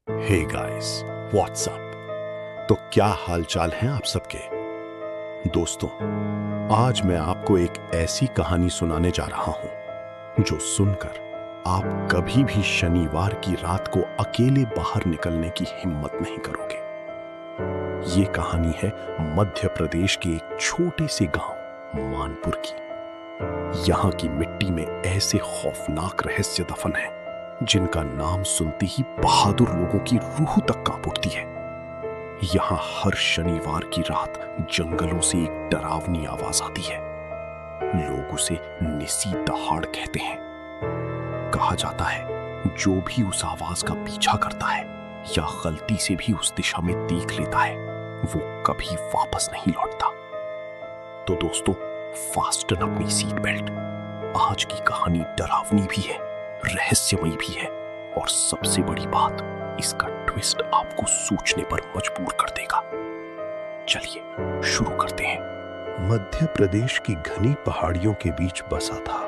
Hey guys, what's up. तो क्या हालचाल हैं आप सबके। दोस्तों, आज मैं आपको एक ऐसी कहानी सुनाने जा रहा हूं जो सुनकर आप कभी भी शनिवार की रात को अकेले बाहर निकलने की हिम्मत नहीं करोगे। ये कहानी है मध्य प्रदेश के एक छोटे से गांव मानपुर की। यहां की मिट्टी में ऐसे खौफनाक रहस्य दफन हैं जिनका नाम सुनते ही बहादुर लोगों की रूह तक कांप उठती है। यहां हर शनिवार की रात जंगलों से एक डरावनी आवाज आती है। लोग उसे निसी दहाड़ कहते हैं। कहा जाता है जो भी उस आवाज का पीछा करता है या गलती से भी उस दिशा में देख लेता है वो कभी वापस नहीं लौटता। तो दोस्तों, फास्टन अपनी सीट बेल्ट। आज की कहानी डरावनी भी है, रहस्यमयी भी है और सबसे बड़ी बात, इसका ट्विस्ट आपको सोचने पर मजबूर कर देगा। चलिए शुरू करते हैं। मध्य प्रदेश की घनी पहाड़ियों के बीच बसा था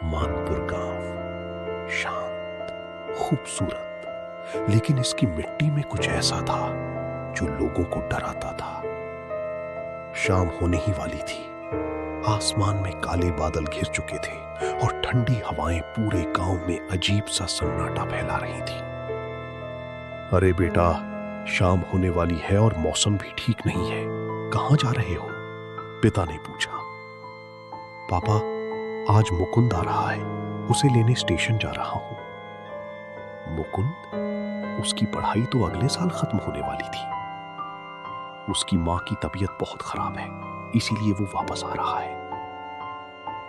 मानपुर गांव। शांत, खूबसूरत, लेकिन इसकी मिट्टी में कुछ ऐसा था जो लोगों को डराता था। शाम होने ही वाली थी। आसमान में काले बादल घिर चुके थे और ठंडी हवाएं पूरे गांव में अजीब सा सन्नाटा फैला रही थी। अरे बेटा, शाम होने वाली है और मौसम भी ठीक नहीं है। कहां जा रहे हो? पिता ने पूछा। पापा, आज मुकुंद आ रहा है, उसे लेने स्टेशन जा रहा हूं। मुकुंद? उसकी पढ़ाई तो अगले साल खत्म होने वाली थी। उसकी मां की तबीयत बहुत खराब है, इसीलिए वो वापस आ रहा है।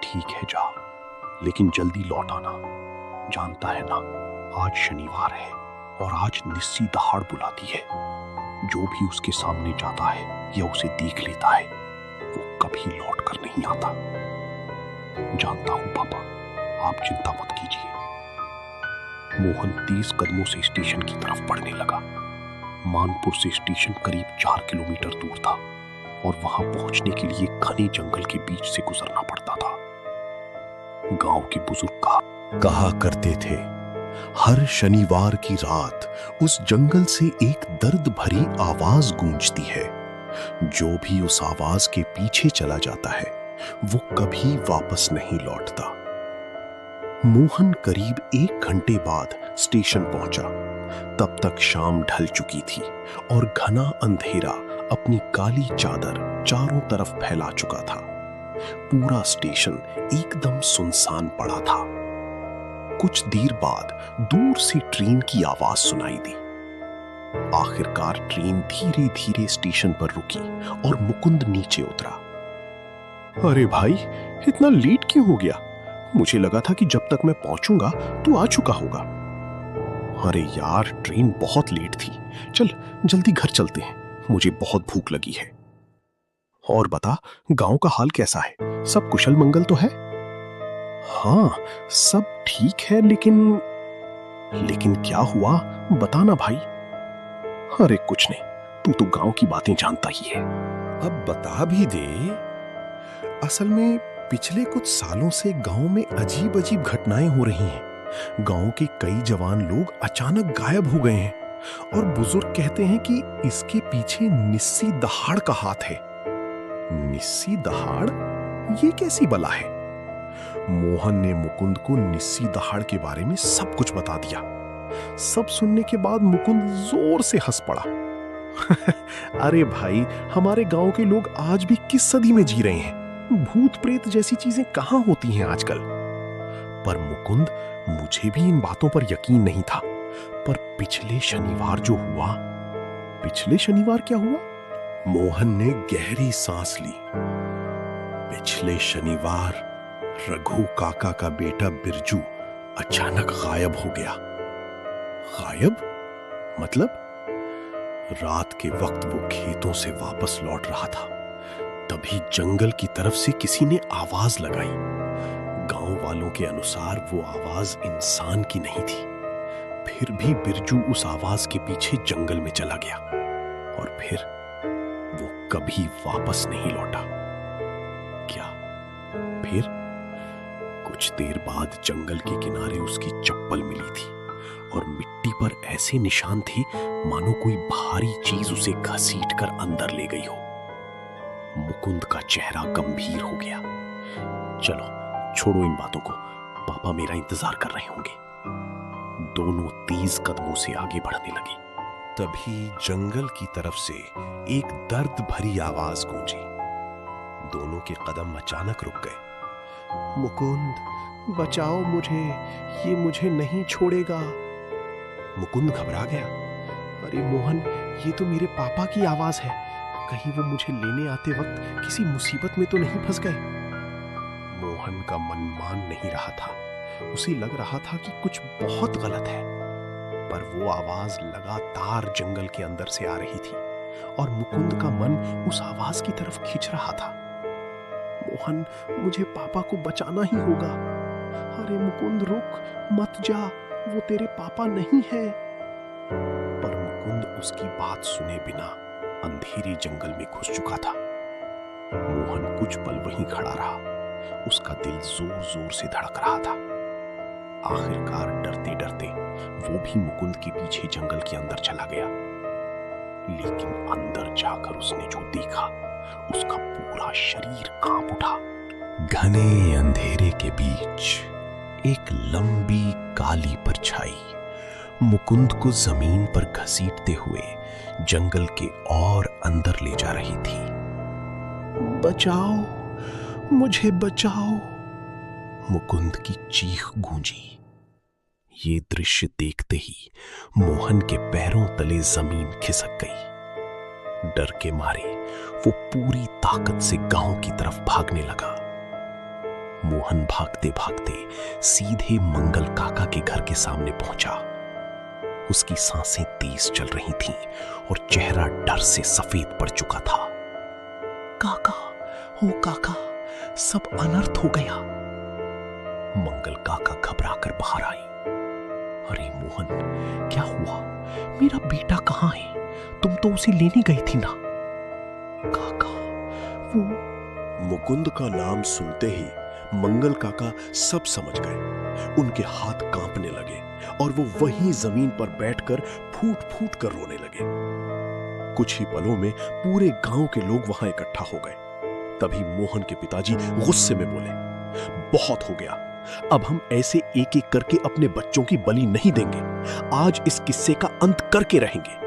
ठीक है, जा, लेकिन जल्दी लौट आना। जानता है ना, आज शनिवार है और आज निस्सी दहाड़ बुलाती है। जो भी उसके सामने जाता है या उसे देख लेता है वो कभी लौट कर नहीं आता। जानता हूं पापा, आप चिंता मत कीजिए। मोहन तेज कदमों से स्टेशन की तरफ बढ़ने लगा। मानपुर से स्टेशन करीब 4 किलोमीटर दूर था और वहां पहुंचने के लिए घने जंगल के बीच से गुजरना पड़ता था। गांव के बुजुर्ग कहा करते थे, हर शनिवार की रात उस जंगल से एक दर्द भरी आवाज गूंजती है। जो भी उस आवाज के पीछे चला जाता है वो कभी वापस नहीं लौटता। मोहन करीब 1 घंटे बाद स्टेशन पहुंचा। तब तक शाम ढल चुकी थी और घना अंधेरा अपनी काली चादर चारों तरफ फैला चुका था। पूरा स्टेशन एकदम सुनसान पड़ा था। कुछ देर बाद दूर से ट्रेन की आवाज सुनाई दी। आखिरकार ट्रेन धीरे धीरे स्टेशन पर रुकी और मुकुंद नीचे उतरा। अरे भाई, इतना लेट क्यों हो गया? मुझे लगा था कि जब तक मैं पहुंचूंगा तो आ चुका होगा। अरे यार, ट्रेन बहुत लेट थी। चल जल्दी घर चलते हैं, मुझे बहुत भूख लगी है। और बता, गांव का हाल कैसा है? सब कुशल मंगल तो है? हाँ, सब ठीक है, लेकिन क्या हुआ? बताना भाई। अरे कुछ नहीं, तू तो गांव की बातें जानता ही है। अब बता भी दे। असल में पिछले कुछ सालों से गांव में अजीब अजीब घटनाएं हो रही हैं। गांव के कई जवान लोग अचानक गायब हो गए हैं और बुजुर्ग कहते हैं कि इसके पीछे निस्सी दहाड़ का हाथ है। निस्सी दहाड़? ये कैसी बला है? मोहन ने मुकुंद को निस्सी दहाड़ के बारे में सब कुछ बता दिया। सब सुनने के बाद मुकुंद जोर से हंस पड़ा। अरे भाई, हमारे गांव के लोग आज भी किस सदी में जी रहे हैं? भूत प्रेत जैसी चीजें कहां होती हैं आजकल? पर मुकुंद, मुझे भी इन बातों पर यकीन नहीं था। पर पिछले शनिवार जो हुआ। पिछले शनिवार क्या हुआ? मोहन ने गहरी सांस ली। पिछले शनिवार रघु काका का बेटा बिरजू अचानक गायब हो गया। गायब? मतलब? रात के वक्त वो खेतों से वापस लौट रहा था। तभी जंगल की तरफ से किसी ने आवाज लगाई। गांव वालों के अनुसार वो आवाज इंसान की नहीं थी। फिर भी बिरजू उस आवाज के पीछे जंगल में चला गया और फिर वो कभी वापस नहीं लौटा। क्या फिर? कुछ देर बाद जंगल के किनारे उसकी चप्पल मिली थी और मिट्टी पर ऐसे निशान थे मानो कोई भारी चीज उसे घसीट कर अंदर ले गई हो। मुकुंद का चेहरा गंभीर हो गया। चलो छोड़ो इन बातों को, पापा मेरा इंतजार कर रहे होंगे। दोनों तेज कदमों से आगे बढ़ने लगे। तभी जंगल की तरफ से एक दर्द भरी आवाज गूंजी। दोनों के कदम अचानक रुक गए। मुकुंद बचाओ मुझे, ये मुझे नहीं छोड़ेगा। मुकुंद घबरा गया। अरे मोहन, ये तो मेरे पापा की आवाज है। कहीं वो मुझे लेने आते वक्त किसी मुसीबत में तो नहीं फंस गए। मोहन का मन मान नहीं रहा था। उसे लग रहा था कि कुछ बहुत गलत है, पर वो आवाज लगातार जंगल के अंदर से आ रही थी और मुकुंद का मन उस आवाज की तरफ खींच रहा था। मोहन, मुझे पापा को बचाना ही होगा। अरे मुकुंद रुक, मत जा, वो तेरे पापा नहीं है। पर मुकुंद उसकी बात सुने बिना अंधेरे जंगल में घुस चुका था। मोहन कुछ पल वहीं खड़ा रहा। उसका दिल जोर जोर से धड़क रहा था। आखिरकार डरते डरते वो भी मुकुंद के पीछे जंगल के अंदर चला गया। लेकिन अंदर जाकर उसने जो देखा, उसका पूरा शरीर कांप उठा। घने अंधेरे के बीच एक लंबी काली परछाई मुकुंद को जमीन पर घसीटते हुए जंगल के और अंदर ले जा रही थी। बचाओ, मुझे बचाओ, मुकुंद की चीख गूंजी। ये दृश्य देखते ही मोहन के पैरों तले जमीन खिसक गई। डर के मारे वो पूरी ताकत से गांव की तरफ भागने लगा। मोहन भागते भागते सीधे मंगल काका के घर के सामने पहुंचा। उसकी सांसें तेज चल रही थीं और चेहरा डर से सफेद पड़ चुका था। काका, ओ काका, सब अनर्थ हो गया। मंगल काका घबराकर बाहर आई। अरे मोहन, क्या हुआ? मेरा बेटा कहाँ है? तुम तो उसे लेने गई थी ना। काका, वो मुकुंद का नाम सुनते ही मंगल काका सब समझ गए। उनके हाथ कांपने लगे और वो वहीं जमीन पर बैठकर फूट फूट कर रोने लगे। कुछ ही पलों में पूरे गांव के लोग वहां इकट्ठा हो गए। तभी मोहन के पिताजी गुस्से में बोले, बहुत हो गया, अब हम ऐसे एक एक करके अपने बच्चों की बलि नहीं देंगे। आज इस किस्से का अंत करके रहेंगे।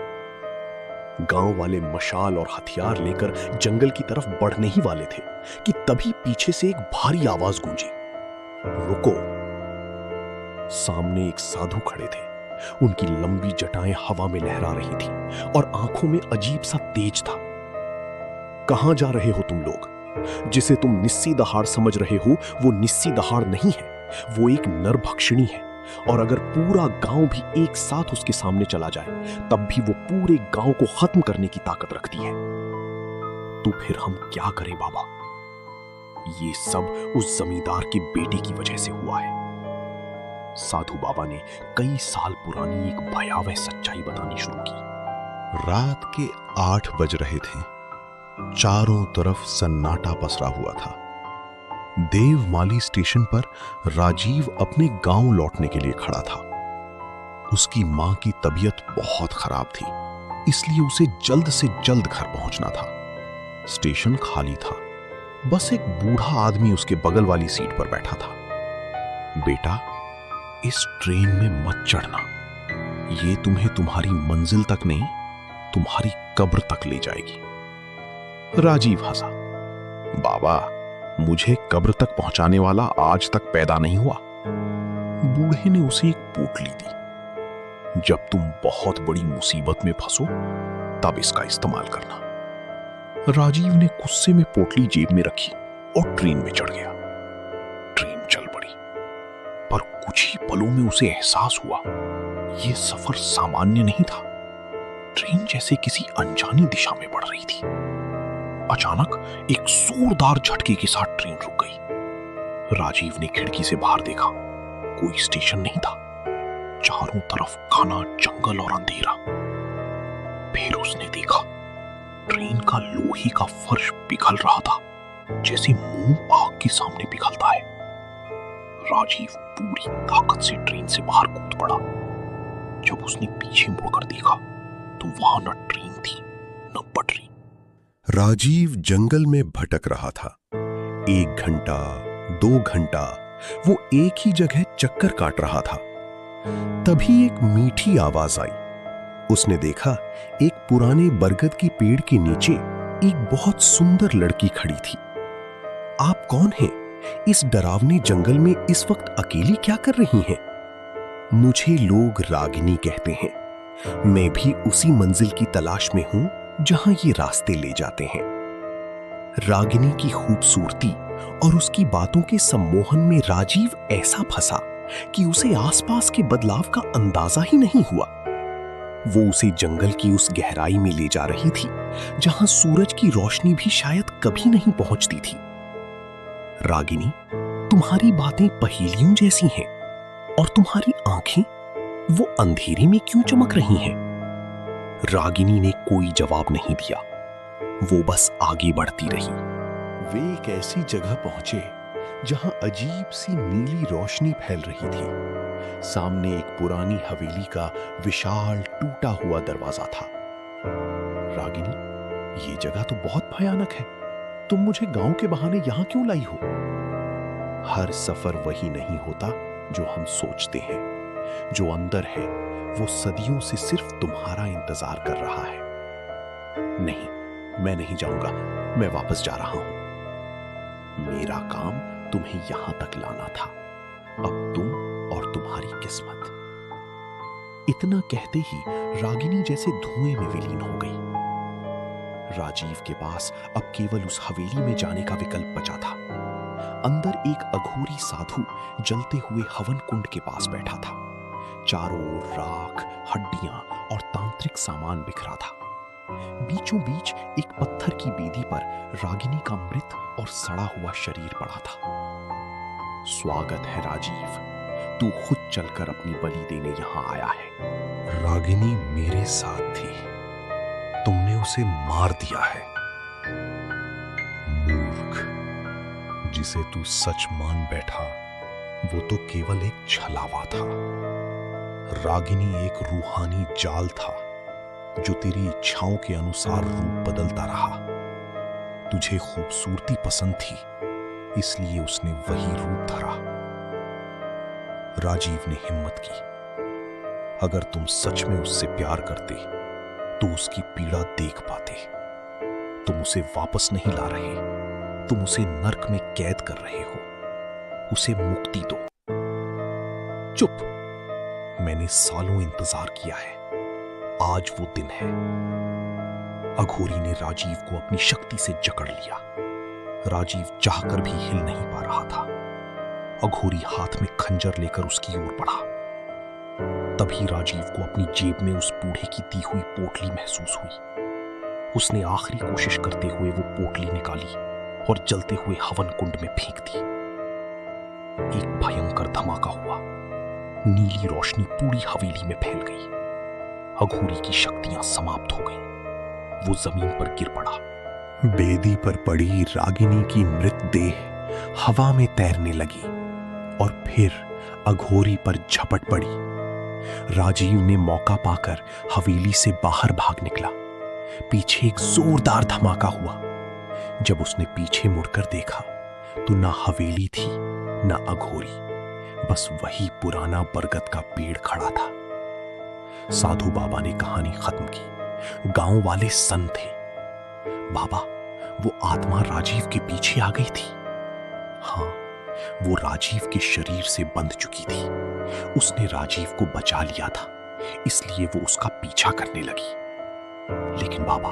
गांव वाले मशाल और हथियार लेकर जंगल की तरफ बढ़ने ही वाले थे कि तभी पीछे से एक भारी आवाज गूंजी, रुको। सामने एक साधु खड़े थे। उनकी लंबी जटाएं हवा में लहरा रही थी और आंखों में अजीब सा तेज था। कहां जा रहे हो तुम लोग? जिसे तुम निस्सी दहाड़ समझ रहे हो, वो निस्सी दहाड़ नहीं है, वो एक नरभक्षिणी है। और अगर पूरा गांव भी एक साथ उसके सामने चला जाए, तब भी वो पूरे गांव को खत्म करने की ताकत रखती है। तो फिर हम क्या करें बाबा? ये सब उस जमींदार के बेटे की वजह से हुआ है। साधु बाबा ने कई साल पुरानी एक भयावह सच्चाई बतानी शुरू की। रात के 8 बज रहे थे। चारों तरफ सन्नाटा पसरा हुआ था। देवमाली स्टेशन पर राजीव अपने गांव लौटने के लिए खड़ा था। उसकी मां की तबीयत बहुत खराब थी, इसलिए उसे जल्द से जल्द घर पहुंचना था। स्टेशन खाली था। बस एक बूढ़ा आदमी उसके बगल वाली सीट पर बैठा था। बेटा, इस ट्रेन में मत चढ़ना। ये तुम्हें तुम्हारी मंजिल तक नहीं, तुम्हारी कब्र तक ले जाएगी। राजीव हंसा। बाबा, मुझे कब्र तक पहुंचाने वाला आज तक पैदा नहीं हुआ। बूढ़े ने उसे एक पोटली दी। जब तुम बहुत बड़ी मुसीबत में फंसो, तब इसका इस्तेमाल करना। राजीव ने गुस्से में पोटली जेब में रखी और ट्रेन में चढ़ गया। ट्रेन चल पड़ी, पर कुछ ही पलों में उसे एहसास हुआ, यह सफर सामान्य नहीं था। ट्रेन जैसे किसी अनजानी दिशा में बढ़ रही थी। अचानक एक जोरदार झटके के साथ ट्रेन रुक गई। राजीव ने खिड़की से बाहर देखा। कोई स्टेशन नहीं था। चारों तरफ घना जंगल और अंधेरा। फिर उसने देखा, ट्रेन का लोहे का फर्श पिघल रहा था, जैसे मोम आग के सामने पिघलता है। राजीव पूरी ताकत से ट्रेन से बाहर कूद पड़ा। जब उसने पीछे मुड़कर देखा तो वहां न ट्रेन थी न पटरी। राजीव जंगल में भटक रहा था। 1 घंटा 2 घंटा वो एक ही जगह चक्कर काट रहा था। तभी एक मीठी आवाज आई। उसने देखा एक पुराने बरगद के पेड़ के नीचे एक बहुत सुंदर लड़की खड़ी थी। आप कौन हैं? इस डरावने जंगल में इस वक्त अकेली क्या कर रही हैं? मुझे लोग रागिनी कहते हैं। मैं भी उसी मंजिल की तलाश में हूं जहां ये रास्ते ले जाते हैं। रागिनी की खूबसूरती और उसकी बातों के सम्मोहन में राजीव ऐसा फंसा कि उसे आसपास के बदलाव का अंदाजा ही नहीं हुआ। वो उसे जंगल की उस गहराई में ले जा रही थी जहां सूरज की रोशनी भी शायद कभी नहीं पहुंचती थी। रागिनी, तुम्हारी बातें पहेलियों जैसी हैं और तुम्हारी आंखें वो अंधेरे में क्यों चमक रही हैं? रागिनी ने कोई जवाब नहीं दिया। वो बस आगे बढ़ती रही। वे एक ऐसी जगह पहुंचे जहां अजीब सी नीली रोशनी फैल रही थी। सामने एक पुरानी हवेली का विशाल टूटा हुआ दरवाजा था। रागिनी, ये जगह तो बहुत भयानक है। तुम मुझे गांव के बहाने यहां क्यों लाई हो? हर सफर वही नहीं होता जो हम सोचते हैं। जो अंदर है वो सदियों से सिर्फ तुम्हारा इंतजार कर रहा है। नहीं, मैं नहीं जाऊंगा। मैं वापस जा रहा हूं। मेरा काम तुम्हें यहां तक लाना था। अब तुम और तुम्हारी किस्मत। इतना कहते ही रागिनी जैसे धुएं में विलीन हो गई। राजीव के पास अब केवल उस हवेली में जाने का विकल्प बचा था। अंदर एक अघोरी साधु जलते हुए हवन कुंड के पास बैठा था। चारों ओर राख, हड्डियां और तांत्रिक सामान बिखरा था। बीचों बीच एक पत्थर की बेदी पर रागिनी का मृत और सड़ा हुआ शरीर पड़ा था। स्वागत है राजीव, तू खुद चलकर अपनी बलि देने यहां आया है। रागिनी मेरे साथ थी, तुमने उसे मार दिया है। मूर्ख, जिसे तू सच मान बैठा वो तो केवल एक छलावा था। रागिनी एक रूहानी जाल था जो तेरी इच्छाओं के अनुसार रूप बदलता रहा। तुझे खूबसूरती पसंद थी, इसलिए उसने वही रूप धरा। राजीव ने हिम्मत की। अगर तुम सच में उससे प्यार करते तो उसकी पीड़ा देख पाते। तुम उसे वापस नहीं ला रहे, तुम उसे नर्क में कैद कर रहे हो। उसे मुक्ति दो। चुप, मैंने सालों इंतजार किया है। आज वो दिन है। अघोरी ने राजीव को अपनी शक्ति से जकड़ लिया। राजीव चाहकर भी हिल नहीं पा रहा था। अघोरी हाथ में खंजर लेकर उसकी ओर बढ़ा। तभी राजीव को अपनी जेब में उस बूढ़े की दी हुई पोटली महसूस हुई। उसने आखिरी कोशिश करते हुए वो पोटली निकाली और जलते हुए हवन कुंड में फेंक दी। एक भयंकर धमाका हुआ। नीली रोशनी पूरी हवेली में फैल गई। अघोरी की शक्तियां समाप्त हो गईं। वो जमीन पर गिर पड़ा। बेदी पर पड़ी रागिनी की मृत देह हवा में तैरने लगी और फिर अघोरी पर झपट पड़ी। राजीव ने मौका पाकर हवेली से बाहर भाग निकला। पीछे एक जोरदार धमाका हुआ। जब उसने पीछे मुड़कर देखा तो ना हवेली थी ना अघोरी, बस वही पुराना बरगद का पेड़ खड़ा था। साधु बाबा ने कहानी खत्म की। गांव वाले सन्न थे। बाबा, वो आत्मा राजीव के पीछे आ गई थी। हां, वो राजीव के शरीर से बंध चुकी थी। उसने राजीव को बचा लिया था, इसलिए वो उसका पीछा करने लगी। लेकिन बाबा,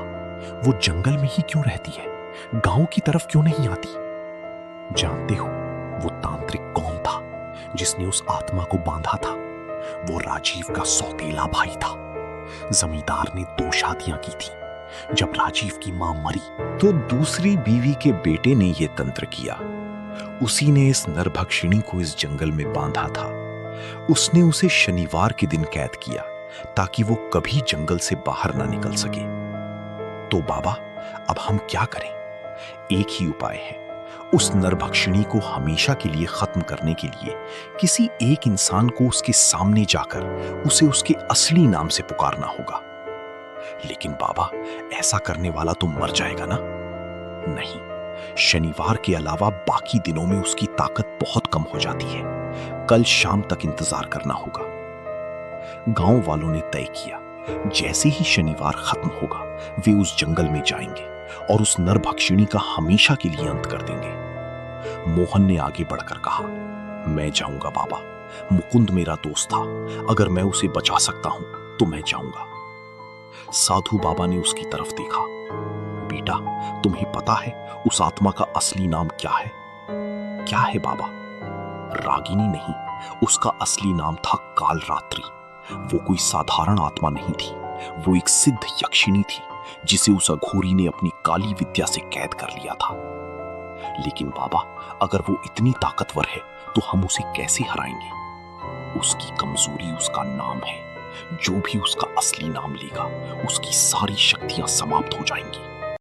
वो जंगल में ही क्यों रहती है? गांव की तरफ क्यों नहीं आती? जानते हो, वो तांत्रिक कौन था जिसने उस आत्मा को बांधा था? वो राजीव का सौतेला भाई था। जमींदार ने 2 शादियां की थी। जब राजीव की मां मरी तो दूसरी बीवी के बेटे ने यह तंत्र किया। उसी ने इस नरभक्षिणी को इस जंगल में बांधा था। उसने उसे शनिवार के दिन कैद किया ताकि वो कभी जंगल से बाहर ना निकल सके। तो बाबा, अब हम क्या करें? एक ही उपाय है। उस नरभक्षिणी को हमेशा के लिए खत्म करने के लिए किसी एक इंसान को उसके सामने जाकर उसे उसके असली नाम से पुकारना होगा। लेकिन बाबा, ऐसा करने वाला तो मर जाएगा ना? नहीं, शनिवार के अलावा बाकी दिनों में उसकी ताकत बहुत कम हो जाती है। कल शाम तक इंतजार करना होगा। गांव वालों ने तय किया, जैसे ही शनिवार खत्म होगा वे उस जंगल में जाएंगे और उस नरभक्षिणी का हमेशा के लिए अंत कर देंगे। मोहन ने आगे बढ़कर कहा, मैं जाऊंगा बाबा, मुकुंद मेरा दोस्त था, अगर मैं उसे बचा सकता हूं तो मैं जाऊंगा। साधु बाबा ने उसकी तरफ देखा, बेटा, तुम्हें पता है उस आत्मा का असली नाम क्या है? क्या है बाबा? रागिनी नहीं, उसका असली नाम था कालरात्रि। वो कोई साधारण आत्मा नहीं थी, वो एक सिद्ध यक्षिणी थी जिसे उस अघोरी ने अपनी काली विद्या से कैद कर लिया था। लेकिन बाबा, अगर वो इतनी ताकतवर है तो हम उसे कैसे हराएंगे? उसकी कमजोरी उसका नाम है। जो भी उसका असली नाम लेगा उसकी सारी शक्तियां समाप्त हो जाएंगी।